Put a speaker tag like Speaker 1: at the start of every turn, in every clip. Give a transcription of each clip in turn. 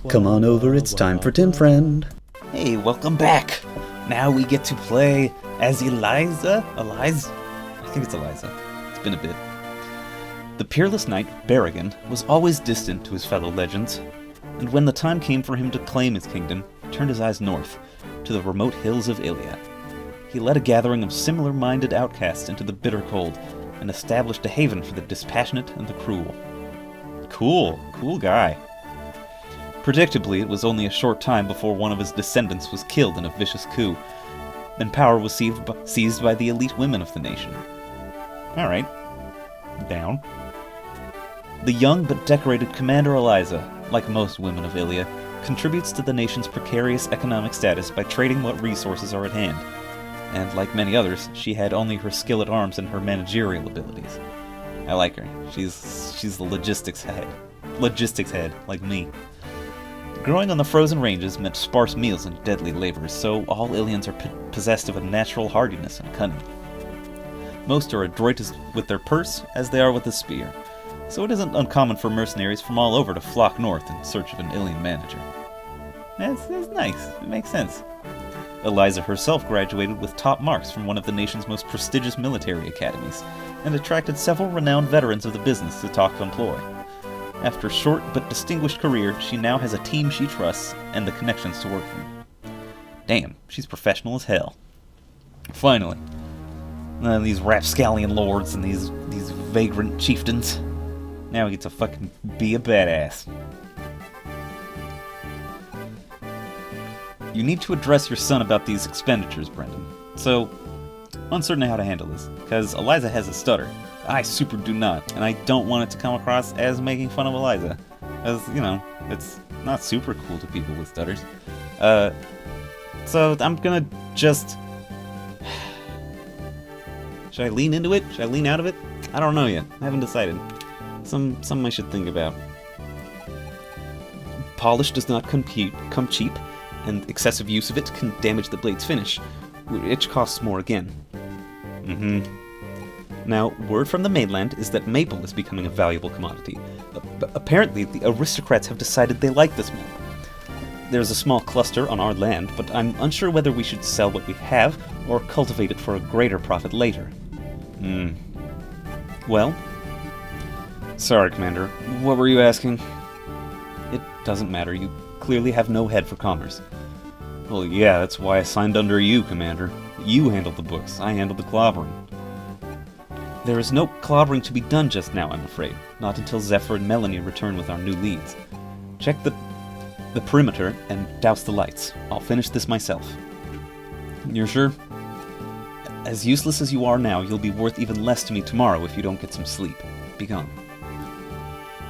Speaker 1: Come on over, it's time for Tim Friend.
Speaker 2: Hey, welcome back! Now we get to play as Eliza? I think it's Eliza. It's been a bit. The peerless knight, Berrigan, was always distant to his fellow legends, and when the time came for him to claim his kingdom, he turned his eyes north, to the remote hills of Ilia. He led a gathering of similar-minded outcasts into the bitter cold, and established a haven for the dispassionate and the cruel. Cool guy. Predictably, it was only a short time before one of his descendants was killed in a vicious coup, and power was seized by the elite women of the nation. Alright. Down. The young but decorated Commander Eliza, like most women of Ilia, contributes to the nation's precarious economic status by trading what resources are at hand. And like many others, she had only her skill at arms and her managerial abilities. I like her. She's the logistics head. Like me. Growing on the frozen ranges meant sparse meals and deadly labors, so all Ilians are possessed of a natural hardiness and cunning. Most are adroit with their purse as they are with the spear, so it isn't uncommon for mercenaries from all over to flock north in search of an Ilian manager. That's nice. It makes sense. Eliza herself graduated with top marks from one of the nation's most prestigious military academies, and attracted several renowned veterans of the business to talk to employ. After a short but distinguished career, she now has a team she trusts and the connections to work from. Damn, she's professional as hell. Finally. These rapscallion lords and these vagrant chieftains. Now we get to fucking be a badass. You need to address your son about these expenditures, Brendan. So, uncertain how to handle this, because Eliza has a stutter. I super do not, and I don't want it to come across as making fun of Eliza. As, it's not super cool to people with stutters. So I'm gonna just... Should I lean into it? Should I lean out of it? I don't know yet. I haven't decided. Something I should think about. Polish does not come cheap, and excessive use of it can damage the blade's finish, which costs more again. Now, word from the mainland is that maple is becoming a valuable commodity. Apparently, the aristocrats have decided they like this maple. There's a small cluster on our land, but I'm unsure whether we should sell what we have, or cultivate it for a greater profit later. Well? Sorry, Commander. What were you asking? It doesn't matter. You clearly have no head for commerce. Well, yeah, that's why I signed under you, Commander. You handled the books. I handled the clobbering. There is no clobbering to be done just now, I'm afraid. Not until Zephyr and Melanie return with our new leads. Check the perimeter and douse the lights. I'll finish this myself. You're sure? As useless as you are now, you'll be worth even less to me tomorrow if you don't get some sleep. Be gone.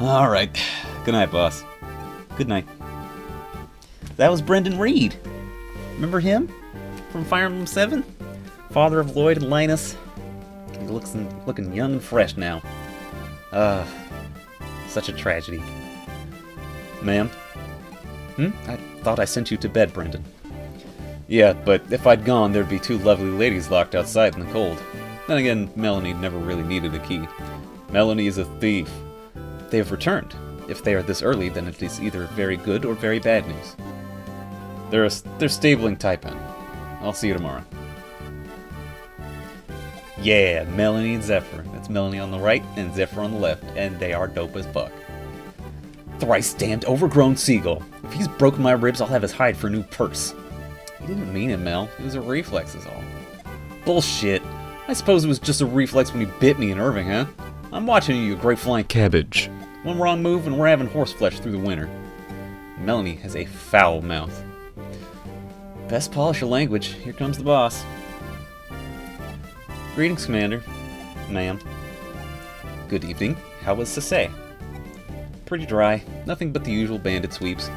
Speaker 2: Alright. Good night, boss. Good night. That was Brendan Reed. Remember him? From Fire Emblem 7? Father of Lloyd and Linus. He looking young and fresh now. Such a tragedy. Ma'am? I thought I sent you to bed, Brendan. Yeah, but if I'd gone, there'd be two lovely ladies locked outside in the cold. Then again, Melanie never really needed a key. Melanie is a thief. They have returned. If they are this early, then it is either very good or very bad news. They're stabling Taipan. I'll see you tomorrow. Yeah, Melanie and Zephyr. That's Melanie on the right and Zephyr on the left, and they are dope as fuck. Thrice damned overgrown seagull. If he's broken my ribs, I'll have his hide for a new purse. He didn't mean it, Mel. It was a reflex is all. Bullshit. I suppose it was just a reflex when he bit me in Irving, huh? I'm watching you great flying cabbage. One wrong move and we're having horseflesh through the winter. Melanie has a foul mouth. Best polish your language. Here comes the boss. Greetings, Commander. Ma'am. Good evening. How was Sasay? Pretty dry. Nothing but the usual bandit sweeps.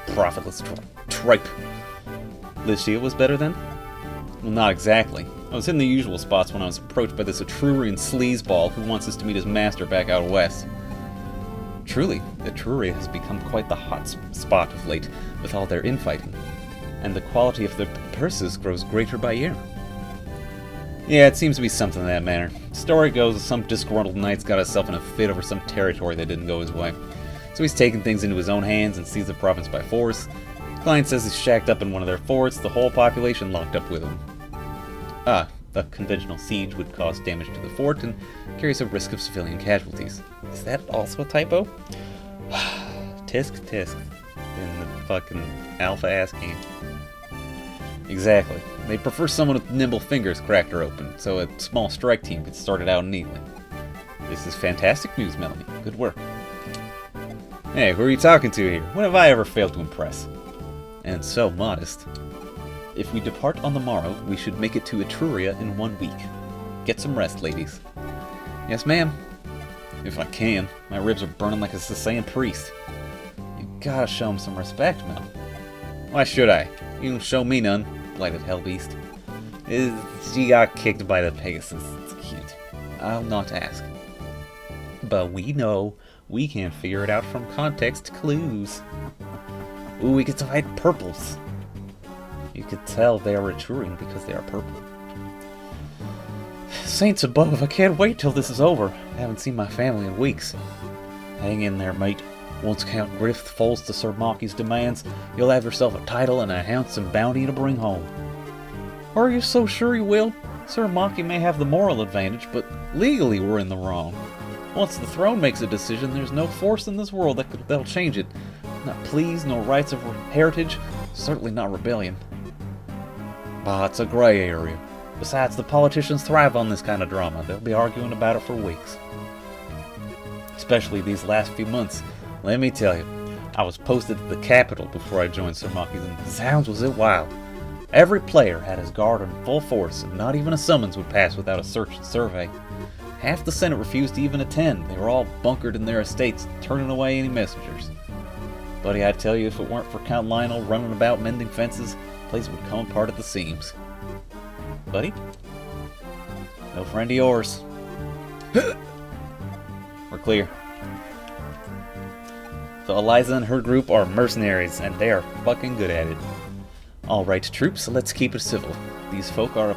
Speaker 2: Profitless tripe. Lycia was better then? Well, not exactly. I was hitting the usual spots when I was approached by this Etrurian sleazeball who wants us to meet his master back out west. Truly, Etruria has become quite the hot spot of late, with all their infighting, and the quality of their purses grows greater by year. Yeah, it seems to be something of that manner. Story goes, some disgruntled knight's got himself in a fit over some territory that didn't go his way. So he's taking things into his own hands and seized the province by force. Klein says he's shacked up in one of their forts, the whole population locked up with him. A conventional siege would cause damage to the fort and carries a risk of civilian casualties. Is that also a typo? Tisk tisk in the fucking alpha-ass game. Exactly. They prefer someone with nimble fingers cracked her open, so a small strike team gets started out neatly. This is fantastic news, Melanie. Good work. Hey, who are you talking to here? When have I ever failed to impress? And so modest. If we depart on the morrow, we should make it to Etruria in 1 week. Get some rest, ladies. Yes, ma'am. If I can. My ribs are burning like a Sicilian priest. You gotta show him some respect, Mel. Why should I? You don't show me none, blighted hellbeast. She got kicked by the Pegasus. It's cute. I'll not ask. But we know we can't figure it out from context clues. Ooh, we get to fight purples. You could tell they are retreating because they are purple. Saints above, I can't wait till this is over. I haven't seen my family in weeks. Hang in there, mate. Once Count Griff falls to Sir Mocky's demands, you'll have yourself a title and a handsome bounty to bring home. Are you so sure you will? Sir Mocky may have the moral advantage, but legally we're in the wrong. Once the throne makes a decision, there's no force in this world that'll change it. Not pleas, no rights of heritage, certainly not rebellion. Bah, it's a gray area. Besides, the politicians thrive on this kind of drama. They'll be arguing about it for weeks. Especially these last few months. Let me tell you, I was posted at the capital before I joined Sir Mocky's, and zounds was it wild. Every player had his guard in full force, and not even a summons would pass without a search and survey. Half the Senate refused to even attend. They were all bunkered in their estates, turning away any messengers. Buddy, I tell you, if it weren't for Count Lionel running about mending fences, the place would come apart at the seams. Buddy? No friend of yours. We're clear. So Eliza and her group are mercenaries, and they are fucking good at it. Alright, troops, let's keep it civil. These folk are a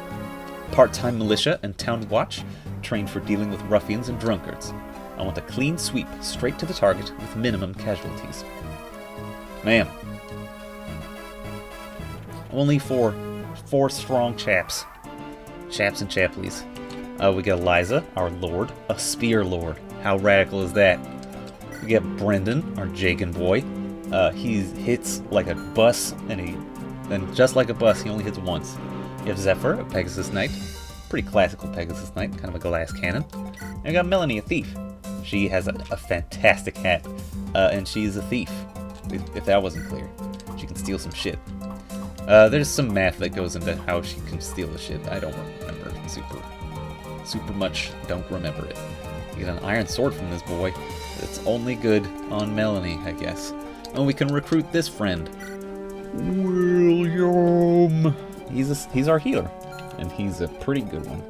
Speaker 2: part-time militia and town watch, trained for dealing with ruffians and drunkards. I want a clean sweep, straight to the target, with minimum casualties. Ma'am. Only four strong chaps. Chaps and chaplies. We get Eliza, our lord, a spear lord. How radical is that? We get Brendan, our Jagan boy. He hits like a bus, and just like a bus, he only hits once. You have Zephyr, a Pegasus Knight. Pretty classical Pegasus Knight, kind of a glass cannon. And we got Melanie, a thief. She has a fantastic hat, and she's a thief. If that wasn't clear. She can steal some shit. There's some math that goes into how she can steal the shit. I don't remember super much. Don't remember it. You get an iron sword from this boy. It's only good on Melanie, I guess. And we can recruit this friend. William. He's our healer. And he's a pretty good one.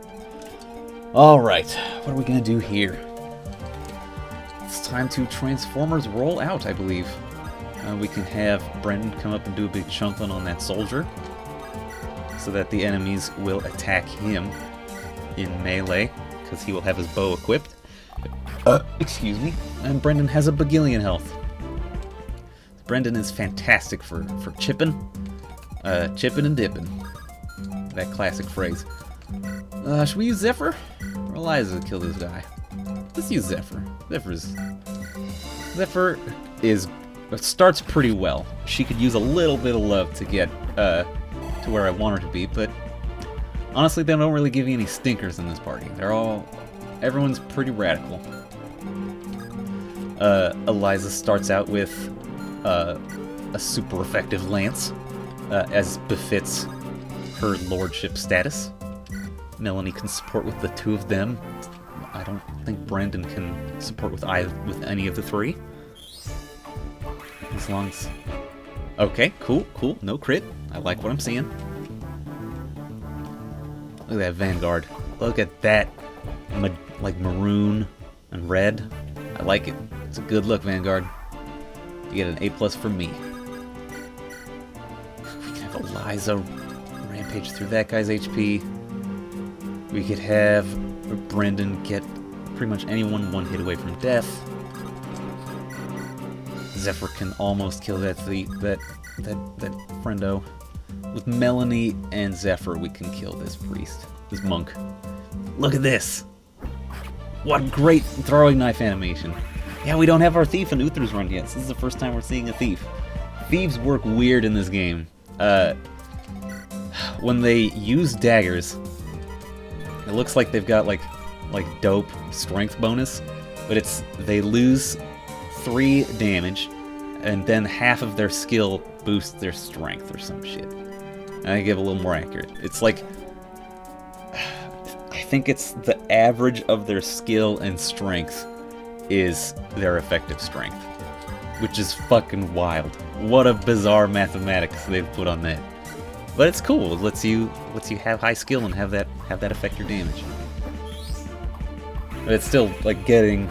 Speaker 2: Alright, what are we gonna do here? It's time to Transformers roll out, I believe. We can have Brendan come up and do a big chunklin on that soldier, so that the enemies will attack him in melee, because he will have his bow equipped. Excuse me. And Brendan has a bagillion health. Brendan is fantastic for chipping and dipping. That classic phrase. Should we use Zephyr? Or Eliza to kill this guy? Let's use Zephyr. Zephyr is... It starts pretty well. She could use a little bit of love to get to where I want her to be, but honestly, they don't really give you any stinkers in this party. Everyone's pretty radical. Eliza starts out with a super effective lance, as befits her lordship status. Melanie can support with the two of them. I don't think Brandon can support with any of the three. As long as... Okay, cool. No crit. I like what I'm seeing. Look at that Vanguard. Look at that, like maroon and red. I like it. It's a good look, Vanguard. You get an A+ from me. We can have Eliza rampage through that guy's HP. We could have Brendan get pretty much anyone one hit away from death. Zephyr can almost kill that friendo. With Melanie and Zephyr, we can kill this priest, this monk. Look at this! What great throwing knife animation. Yeah, we don't have our thief in Uther's run yet. This is the first time we're seeing a thief. Thieves work weird in this game. When they use daggers, it looks like they've got like dope strength bonus, but they lose 3 damage, and then half of their skill boosts their strength or some shit. I give a little more accurate. It's like, I think it's the average of their skill and strength is their effective strength, which is fucking wild. What a bizarre mathematics they've put on that. But it's cool. It lets you have high skill and have that affect your damage. But it's still like getting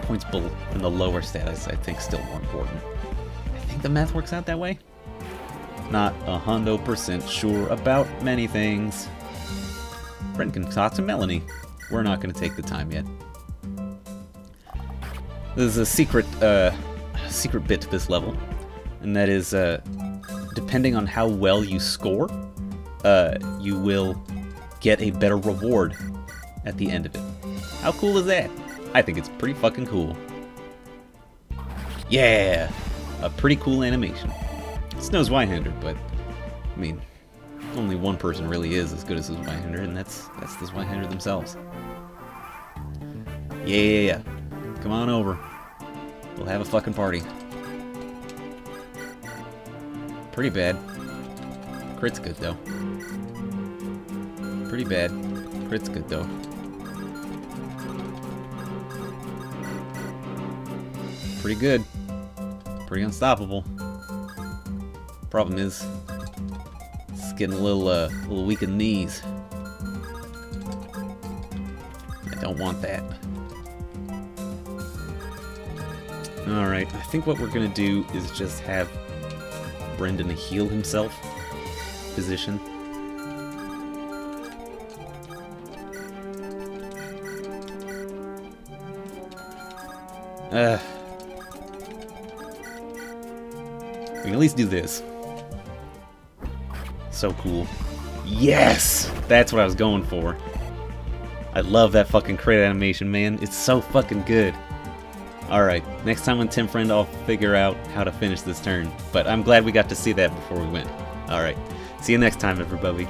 Speaker 2: points in the lower status, I think, still more important. I think the math works out that way. Not 100% sure about many things. Brent can talk to Melanie. We're not going to take the time yet. There's a secret bit to this level, and that is, depending on how well you score, you will get a better reward at the end of it. How cool is that? I think it's pretty fucking cool. Yeah! A pretty cool animation. Snow's Zweihander, but, I mean, only one person really is as good as the Zweihander, and that's the Zweihander themselves. Yeah. Come on over. We'll have a fucking party. Pretty bad. Crit's good, though. Pretty bad. Crit's good, though. Pretty good. Pretty unstoppable. Problem is, it's getting a little weak in the knees. I don't want that. Alright, I think what we're gonna do is just have Brendan heal himself position. We can at least do this. So cool. Yes! That's what I was going for. I love that fucking crit animation, man. It's so fucking good. Alright, next time on Tim Friend, I'll figure out how to finish this turn. But I'm glad we got to see that before we went. Alright, see you next time, everybody.